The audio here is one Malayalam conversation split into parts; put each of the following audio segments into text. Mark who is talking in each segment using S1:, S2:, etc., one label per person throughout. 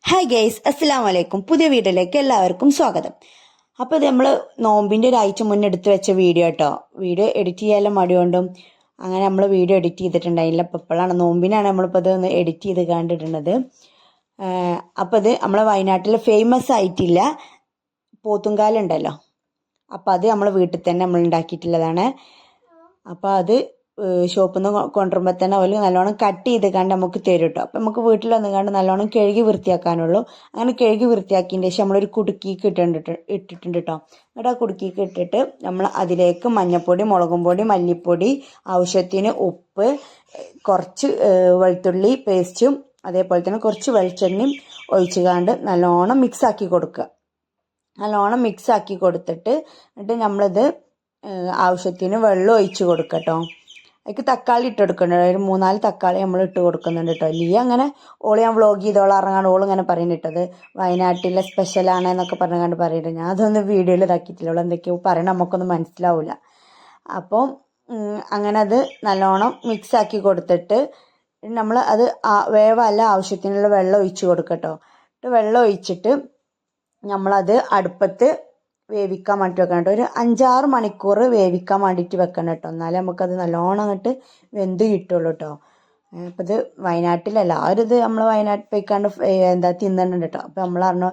S1: ഹായ് ഗൈസ്, അസ്സലാമു അലൈക്കും. പുതിയ വീഡിയോയിലേക്ക് എല്ലാവർക്കും സ്വാഗതം. അപ്പോൾ ഇത് നമ്മൾ നോമ്പിൻ്റെ ഒരാഴ്ച മുന്നേ എടുത്തു വെച്ച വീഡിയോ കേട്ടോ. വീഡിയോ എഡിറ്റ് ചെയ്യാനുള്ള മടികൊണ്ടും അങ്ങനെ നമ്മൾ വീഡിയോ എഡിറ്റ് ചെയ്തിട്ടുണ്ടായില്ല. അപ്പോൾ ഇപ്പോഴാണ് നോമ്പിനാണ് നമ്മളിപ്പോൾ ഇതൊന്ന് എഡിറ്റ് ചെയ്ത് കണ്ടിട്ടുള്ളത്. അപ്പോൾ ഇത് നമ്മളെ വയനാട്ടിൽ ഫേമസ് ആയിട്ടില്ല പോത്തുംകാലുണ്ടല്ലോ, അപ്പോൾ അത് നമ്മൾ വീട്ടിൽ തന്നെ നമ്മൾ ഉണ്ടാക്കിയിട്ടുള്ളതാണ്. അപ്പോൾ അത് ഷോപ്പിൽ നിന്ന് കൊണ്ടുവരുമ്പോൾ തന്നെ അവർ നല്ലോണം കട്ട് ചെയ്ത് കണ്ട് നമുക്ക് തരും കേട്ടോ. അപ്പം നമുക്ക് വീട്ടിൽ വന്ന് കണ്ട് നല്ലോണം കഴുകി വൃത്തിയാക്കാനുള്ളൂ. അങ്ങനെ കഴുകി വൃത്തിയാക്കിയതിന് ശേഷം നമ്മളൊരു കുടുക്കിക്ക് ഇട്ടിട്ടുണ്ട് കേട്ടോ. എന്നിട്ട് ആ കുടുക്കിക്ക് ഇട്ടിട്ട് നമ്മൾ അതിലേക്ക് മഞ്ഞൾപ്പൊടി, മുളകും പൊടി, മല്ലിപ്പൊടി, ആവശ്യത്തിന് ഉപ്പ്, കുറച്ച് വെളുത്തുള്ളി പേസ്റ്റും അതേപോലെ തന്നെ കുറച്ച് വെളിച്ചെണ്ണയും ഒഴിച്ച് കണ്ട് നല്ലോണം മിക്സാക്കി കൊടുക്കുക. നല്ലോണം മിക്സാക്കി കൊടുത്തിട്ട് എന്നിട്ട് നമ്മളിത് ആവശ്യത്തിന് വെള്ളം ഒഴിച്ച് കൊടുക്കുക കേട്ടോ. അതിലേക്ക് തക്കാളി ഇട്ട് കൊടുക്കുന്നുണ്ട്. ഒരു 3-4 തക്കാളി നമ്മൾ ഇട്ട് കൊടുക്കുന്നുണ്ട് കേട്ടോ. ലീ അങ്ങനെ ഓള് ഞാൻ വ്ളോഗ് ചെയ്തോളാം ഇറങ്ങാണ്ട് ഓൾ ഇങ്ങനെ പറയുന്നിട്ടത് വയനാട്ടിലെ സ്പെഷ്യലാണ് എന്നൊക്കെ പറഞ്ഞുകൊണ്ട് പറയുന്നത്. ഞാൻ അതൊന്നും വീഡിയോയിൽ ഇതാക്കിയിട്ടില്ല. ഓൾ എന്തൊക്കെയോ പറയണം, നമുക്കൊന്നും മനസ്സിലാവില്ല. അപ്പോൾ അങ്ങനെ അത് നല്ലോണം മിക്സാക്കി കൊടുത്തിട്ട് നമ്മൾ അത് വേവല്ല ആവശ്യത്തിനുള്ള വെള്ളം ഒഴിച്ച് കൊടുക്കട്ടോ. വെള്ളം ഒഴിച്ചിട്ട് നമ്മളത് അടുപ്പത്ത് വേവിക്കാൻ വേണ്ടിയിട്ട് വെക്കണം കേട്ടോ. ഒരു 5-6 മണിക്കൂർ വേവിക്കാൻ വേണ്ടിയിട്ട് വെക്കണം കേട്ടോ. എന്നാലേ നമുക്കത് നല്ലോണം അങ്ങോട്ട് വെന്ത് കിട്ടുള്ളൂ കേട്ടോ. അപ്പം ഇത് വയനാട്ടിലെല്ലാവരും ഇത് നമ്മൾ വയനാട്ടിൽ പോയിക്കാണ്ട് തിന്നുന്നുണ്ട് കേട്ടോ. അപ്പം നമ്മൾ പറഞ്ഞു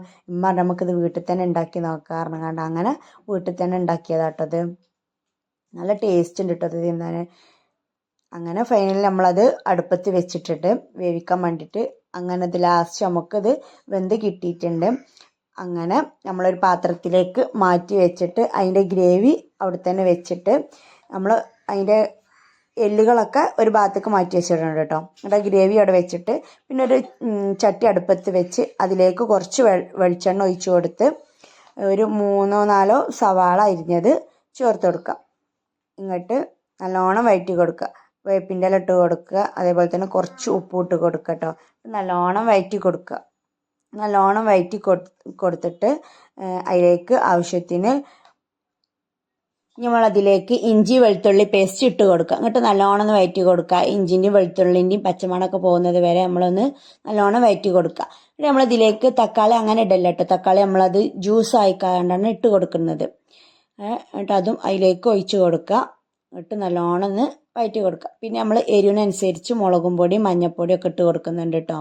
S1: നമുക്കിത് വീട്ടിൽ തന്നെ ഉണ്ടാക്കി നോക്കാം പറഞ്ഞാണ്ട് അങ്ങനെ വീട്ടിൽ തന്നെ ഉണ്ടാക്കിയതാട്ടോ. അത് നല്ല ടേസ്റ്റ് ഉണ്ട് കേട്ടോ അത് തിന്നാൻ. അങ്ങനെ ഫൈനലി നമ്മളത് അടുപ്പത്ത് വെച്ചിട്ടിട്ട് വേവിക്കാൻ വേണ്ടിയിട്ട് അങ്ങനെ അത് ലാസ്റ്റ് നമുക്കത് വെന്ത് കിട്ടിയിട്ടുണ്ട്. അങ്ങനെ നമ്മളൊരു പാത്രത്തിലേക്ക് മാറ്റി വെച്ചിട്ട് അതിൻ്റെ ഗ്രേവി അവിടെ തന്നെ വെച്ചിട്ട് നമ്മൾ അതിൻ്റെ എല്ലുകളൊക്കെ ഒരു ഭാഗത്തേക്ക് മാറ്റി വെച്ചിട്ടുണ്ട് കേട്ടോ. എന്നിട്ട് ഗ്രേവി അവിടെ വെച്ചിട്ട് പിന്നെ ഒരു ചട്ടി അടുപ്പത്ത് വെച്ച് അതിലേക്ക് കുറച്ച് വെളിച്ചെണ്ണ ഒഴിച്ച് കൊടുത്ത് ഒരു 3-4 സവാള അരിഞ്ഞത് ചേർത്ത് കൊടുക്കുക. ഇങ്ങോട്ട് നല്ലോണം വഴറ്റി കൊടുക്കുക. വേപ്പിൻ്റെ ഇല ഇട്ട് കൊടുക്കുക. അതേപോലെ തന്നെ കുറച്ച് ഉപ്പ് ഇട്ട് കൊടുക്കുക കേട്ടോ. നല്ലോണം വഴറ്റി കൊടുക്കുക. നല്ലോണം വഴറ്റി കൊടുത്തിട്ട് അതിലേക്ക് ആവശ്യത്തിന് നമ്മളതിലേക്ക് ഇഞ്ചി വെളുത്തുള്ളി പേസ്റ്റ് ഇട്ട് കൊടുക്കുക. എന്നിട്ട് നല്ലോണം ഒന്ന് വഴറ്റി കൊടുക്കുക. ഇഞ്ചിൻ്റെയും വെളുത്തുള്ളിൻ്റെയും പച്ചമണമൊക്കെ പോകുന്നത് വരെ നമ്മളൊന്ന് നല്ലോണം വഴറ്റി കൊടുക്കുക. എന്നിട്ട് നമ്മളതിലേക്ക് തക്കാളി അങ്ങനെ ഇടല്ല കേട്ടോ. തക്കാളി നമ്മളത് ജ്യൂസ് ആയിക്കാണ്ടാണ് ഇട്ട് കൊടുക്കുന്നത്. എന്നിട്ട് അതും അതിലേക്ക് ഒഴിച്ച് കൊടുക്കുക. എന്നിട്ട് നല്ലോണം ഒന്ന് വഴറ്റി കൊടുക്കുക. പിന്നെ നമ്മൾ എരിവിനനുസരിച്ച് മുളകും പൊടി, മഞ്ഞൾപ്പൊടിയും ഒക്കെ ഇട്ട് കൊടുക്കുന്നുണ്ട് കേട്ടോ.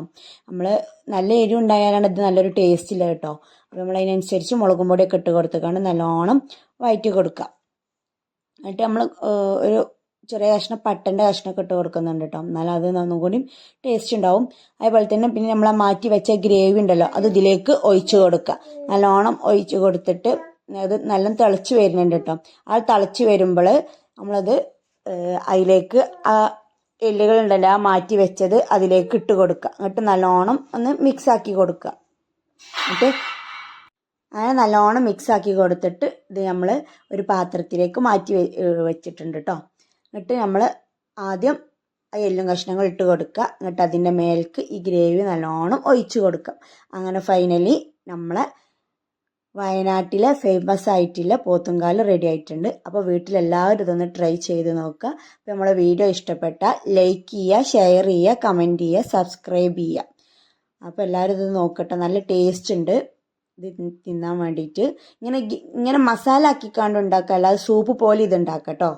S1: നമ്മൾ നല്ല എരിവ് ഉണ്ടായാലാണ് ഇത് നല്ലൊരു ടേസ്റ്റില്ല കേട്ടോ. അപ്പോൾ നമ്മൾ അതിനനുസരിച്ച് മുളകും പൊടിയൊക്കെ ഇട്ട് കൊടുത്തുകൊണ്ട് നല്ലോണം വഴറ്റി കൊടുക്കുക. എന്നിട്ട് നമ്മൾ ഒരു ചെറിയ കഷ്ണം പട്ടൻ്റെ കഷ്ണമൊക്കെ ഇട്ട് കൊടുക്കുന്നുണ്ട് കേട്ടോ. എന്നാലും അത് ഒന്നും കൂടി ടേസ്റ്റ് ഉണ്ടാവും. അതുപോലെ തന്നെ പിന്നെ നമ്മൾ മാറ്റി വെച്ച ഗ്രേവി ഉണ്ടല്ലോ അത് ഇതിലേക്ക് ഒഴിച്ച് കൊടുക്കുക. നല്ലോണം ഒഴിച്ച് കൊടുത്തിട്ട് അത് നല്ല തിളച്ച് വരുന്നുണ്ട് കേട്ടോ. ആ തിളച്ച് വരുമ്പോൾ നമ്മളത് അതിലേക്ക് ആ എല്ലുകളുണ്ടല്ലോ ആ മാറ്റി വെച്ചത് അതിലേക്ക് ഇട്ട് കൊടുക്കുക. എന്നിട്ട് നല്ലോണം ഒന്ന് മിക്സാക്കി കൊടുക്കുക. എന്നിട്ട് അങ്ങനെ നല്ലോണം മിക്സാക്കി കൊടുത്തിട്ട് ഇത് നമ്മൾ ഒരു പാത്രത്തിലേക്ക് മാറ്റി വെച്ചിട്ടുണ്ട് കേട്ടോ. എന്നിട്ട് നമ്മൾ ആദ്യം ആ എല്ലും കഷ്ണങ്ങൾ ഇട്ട് കൊടുക്കുക. എന്നിട്ട് അതിൻ്റെ മേലേക്ക് ഈ ഗ്രേവി നല്ലോണം ഒഴിച്ച് കൊടുക്കുക. അങ്ങനെ ഫൈനലി നമ്മളെ വയനാട്ടിലെ ഫേമസ് ആയിട്ടുള്ള പോത്തുംകാല് റെഡി ആയിട്ടുണ്ട്. അപ്പോൾ വീട്ടിലെല്ലാവരും ഇതൊന്ന് ട്രൈ ചെയ്ത് നോക്കുക. അപ്പോൾ നമ്മളെ വീഡിയോ ഇഷ്ടപ്പെട്ടാൽ ലൈക്ക് ചെയ്യുക, ഷെയർ ചെയ്യുക, കമൻറ്റ് ചെയ്യുക, സബ്സ്ക്രൈബ് ചെയ്യുക. അപ്പോൾ എല്ലാവരും ഇത് നോക്കട്ടെ. നല്ല ടേസ്റ്റ് ഉണ്ട് ഇത് തിന്നാൻ വേണ്ടിയിട്ട്. ഇങ്ങനെ മസാല ആക്കിക്കാണ്ട് ഉണ്ടാക്കുക, അല്ലാതെ സൂപ്പ് പോലെ ഇത് ഉണ്ടാക്കാം കേട്ടോ.